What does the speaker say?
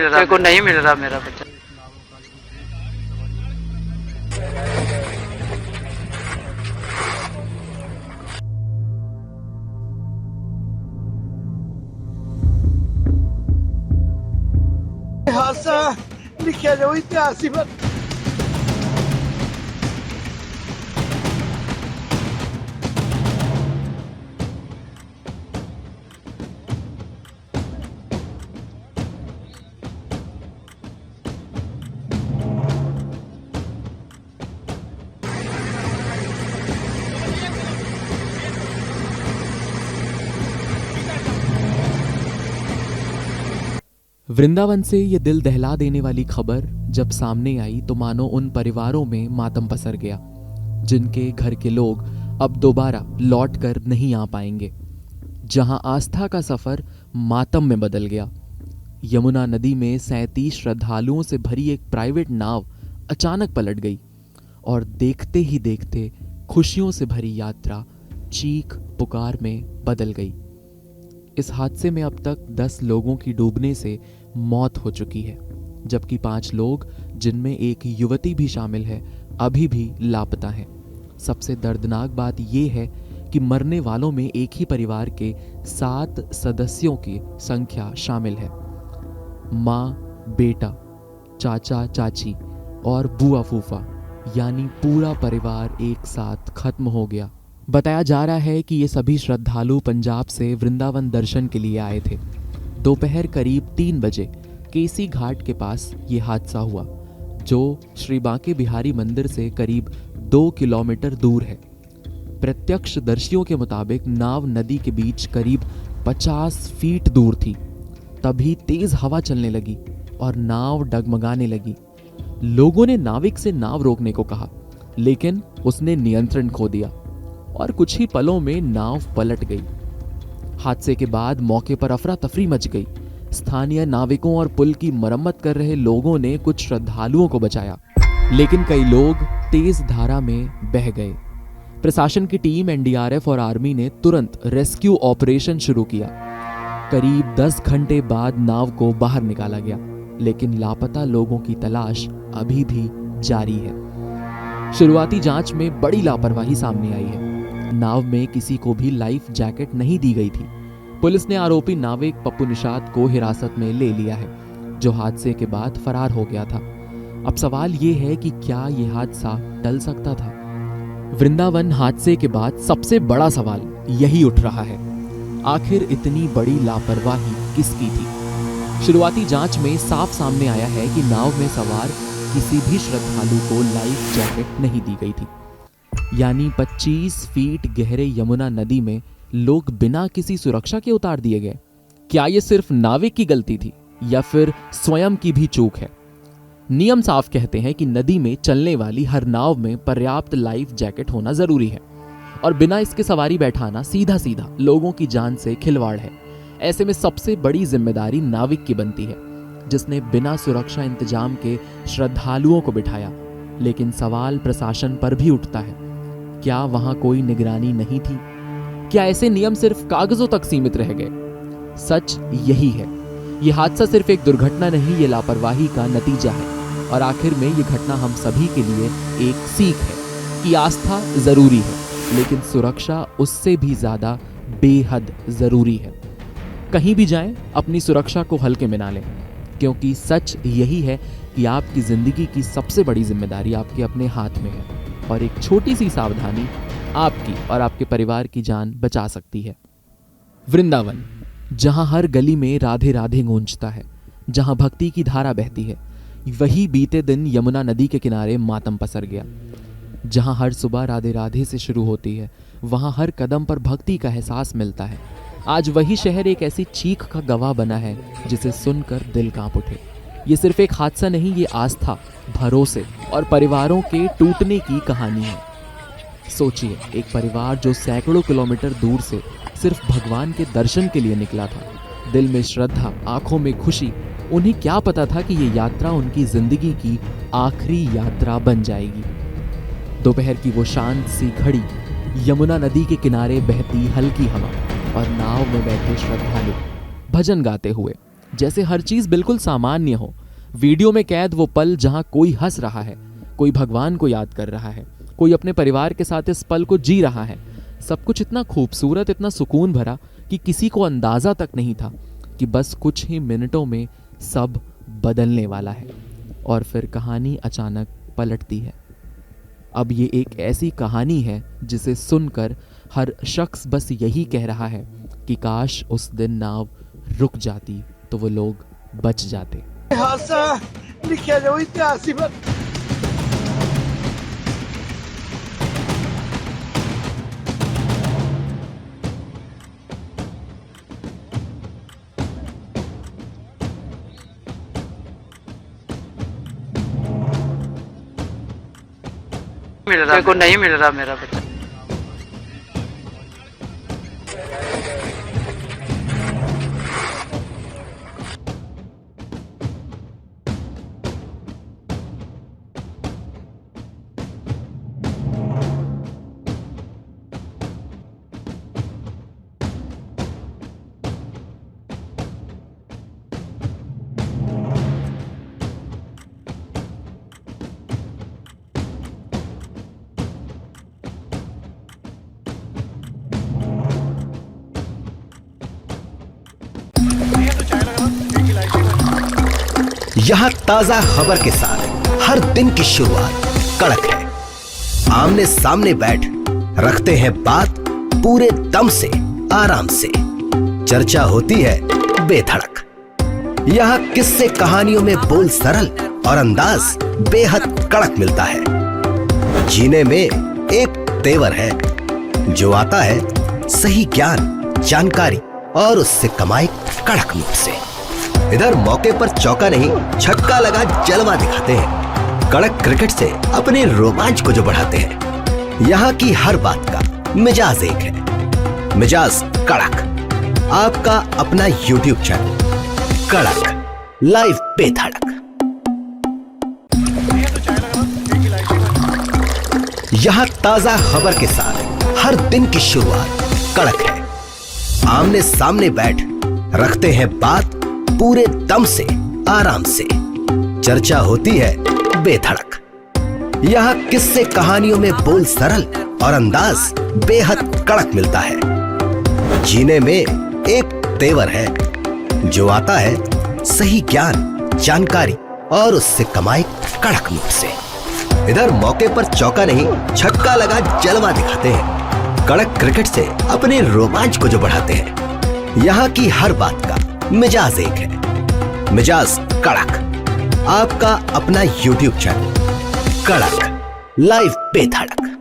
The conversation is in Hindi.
मिल रहा, मेरे को नहीं मिल रहा मेरा बच्चा। हादसा लिखिया जाओ इतिहास ही बन। वृंदावन से ये दिल दहला देने वाली खबर जब सामने आई तो मानो उन परिवारों में मातम पसर गया जिनके घर के लोग अब दोबारा लौट कर नहीं आ पाएंगे, जहां आस्था का सफर मातम में बदल गया। यमुना नदी में 37 श्रद्धालुओं से भरी एक प्राइवेट नाव अचानक पलट गई और देखते ही देखते खुशियों से भरी यात्रा चीख पुकार में बदल गई। इस हादसे में अब तक 10 लोगों की डूबने से मौत हो चुकी है, जबकि 5 लोग, जिनमें एक युवती भी शामिल है, अभी भी लापता हैं। सबसे दर्दनाक बात यह है कि मरने वालों में एक ही परिवार के 7 सदस्यों की संख्या शामिल है। माँ, बेटा, चाचा चाची और बुआ फूफा, यानी पूरा परिवार एक साथ खत्म हो गया। बताया जा रहा है कि ये सभी श्रद्धालु पंजाब से वृंदावन दर्शन के लिए आए थे। दोपहर करीब 3 बजे केसी घाट के पास ये हादसा हुआ, जो श्री बांके बिहारी मंदिर से करीब 2 किलोमीटर दूर है। प्रत्यक्षदर्शियों के मुताबिक नाव नदी के बीच करीब 50 फीट दूर थी। तभी तेज हवा चलने लगी और नाव डगमगाने लगी। लोगों ने नाविक से नाव रोकने को कहा, लेकिन उसने नियंत्रण खो दिया और कुछ ही पलों में नाव पलट गई। हादसे के बाद मौके पर अफरा तफरी मच गई। स्थानीय नाविकों और पुल की मरम्मत कर रहे लोगों ने कुछ श्रद्धालुओं को बचाया, लेकिन कई लोग तेज धारा में बह गए। प्रशासन की टीम, एनडीआरएफ और आर्मी ने तुरंत रेस्क्यू ऑपरेशन शुरू किया। करीब 10 घंटे बाद नाव को बाहर निकाला गया, लेकिन लापता लोगों की तलाश अभी भी जारी है। शुरुआती जांच में बड़ी लापरवाही सामने आई है। नाव में किसी को भी लाइफ जैकेट नहीं दी गई थी। पुलिस ने आरोपी नाविक पप्पू निषाद को हिरासत में ले लिया है, जो हादसे के बाद फरार हो गया था। अब सवाल ये है कि क्या यह हादसा टल सकता था? वृंदावन हादसे के बाद सबसे बड़ा सवाल यही उठ रहा है, आखिर इतनी बड़ी लापरवाही किसकी थी? शुरुआती जांच में साफ सामने आया है कि नाव में सवार किसी भी श्रद्धालु को लाइफ जैकेट नहीं दी गई थी। यानी 25 फीट गहरे यमुना नदी में लोग बिना किसी सुरक्षा के उतार दिए गए। क्या यह सिर्फ नाविक की गलती थी या फिर स्वयं की भी चूक है? नियम साफ कहते हैं कि नदी में चलने वाली हर नाव में पर्याप्त लाइफ जैकेट होना जरूरी है और बिना इसके सवारी बैठाना सीधा सीधा लोगों की जान से खिलवाड़ है। ऐसे में सबसे बड़ी जिम्मेदारी नाविक की बनती है, जिसने बिना सुरक्षा इंतजाम के श्रद्धालुओं को बिठाया। लेकिन सवाल प्रशासन पर भी उठता है, क्या वहां कोई निगरानी नहीं थी? क्या ऐसे नियम सिर्फ कागजों तक सीमित रह गए? सच यही है, यह हादसा सिर्फ एक दुर्घटना नहीं, ये लापरवाही का नतीजा है। और आखिर में ये घटना हम सभी के लिए एक सीख है कि आस्था जरूरी है, लेकिन सुरक्षा उससे भी ज्यादा बेहद जरूरी है। कहीं भी जाएं, अपनी सुरक्षा को हल्के में ना लें, क्योंकि सच यही है कि आपकी जिंदगी की सबसे बड़ी जिम्मेदारी आपके अपने हाथ में है और एक छोटी सी सावधानी आपकी और आपके परिवार की जान बचा सकती है। वृंदावन, जहां हर गली में राधे राधे गूंजता है, जहां भक्ति की धारा बहती है, वही बीते दिन यमुना नदी के किनारे मातम पसर गया। जहां हर सुबह राधे राधे से शुरू होती है, वहां हर कदम पर भक्ति का एहसास मिलता है। आज वही शहर एक ऐसी चीख का गवाह बना है जिसे सुनकर दिल कांप उठे। ये सिर्फ एक हादसा नहीं, ये आस्था, भरोसे और परिवारों के टूटने की कहानी है। सोचिए, एक परिवार जो सैकड़ों किलोमीटर दूर से सिर्फ भगवान के दर्शन के लिए निकला था, दिल में श्रद्धा, आंखों में खुशी। उन्हें क्या पता था कि ये यात्रा उनकी जिंदगी की आखिरी यात्रा बन जाएगी। दोपहर की वो शांत सी घड़ी, यमुना नदी के किनारे बहती हल्की हवा और नाव में बैठे श्रद्धालु भजन गाते हुए जैसे हर चीज बिल्कुल सामान्य हो। वीडियो में कैद वो पल जहां कोई हंस रहा है, कोई भगवान को याद कर रहा है, कोई अपने परिवार के साथ इस पल को जी रहा है। सब कुछ इतना खूबसूरत, इतना सुकून भरा कि किसी को अंदाजा तक नहीं था कि बस कुछ ही मिनटों में सब बदलने वाला है। और फिर कहानी अचानक पलटती है। अब ये एक ऐसी कहानी है जिसे सुनकर हर शख्स बस यही कह रहा है कि काश उस दिन नाव रुक जाती तो वो लोग बच जाते। हादसा लिखा जाओ इतिहास ही बन मेरे को नहीं मिल रहा मेरा बच्चा। यहाँ ताजा खबर के साथ हर दिन की शुरुआत कड़क है। आमने सामने बैठ रखते हैं बात पूरे दम से, आराम से। चर्चा होती है बेधड़क। यहाँ किस्से कहानियों में बोल सरल और अंदाज बेहद कड़क मिलता है। जीने में एक तेवर है जो आता है सही ज्ञान, जानकारी और उससे कमाई कड़क नोट से। इधर मौके पर चौका नहीं, छक्का लगा जलवा दिखाते हैं। कड़क क्रिकेट से अपने रोमांच को जो बढ़ाते हैं। यहाँ की हर बात का मिजाज एक है, मिजाज कड़क। आपका अपना YouTube चैनल कड़क लाइव बेधड़क। यहाँ ताजा खबर के साथ हर दिन की शुरुआत कड़क है। आमने सामने बैठ रखते हैं बात पूरे दम से, आराम से। चर्चा होती है बेधड़क। यहाँ किस्से कहानियों में बोल सरल और अंदाज बेहद कड़क मिलता है। जीने में एक तेवर है जो आता है सही ज्ञान, जानकारी और उससे कमाई कड़क नोट से। इधर मौके पर चौका नहीं, छक्का लगा जलवा दिखाते हैं। कड़क क्रिकेट से अपने रोमांच को जो बढ़ाते हैं। यहाँ की हर बात का मिजाज एक है, मिजाज कड़क। आपका अपना YouTube चैनल कड़क लाइव बेधड़क।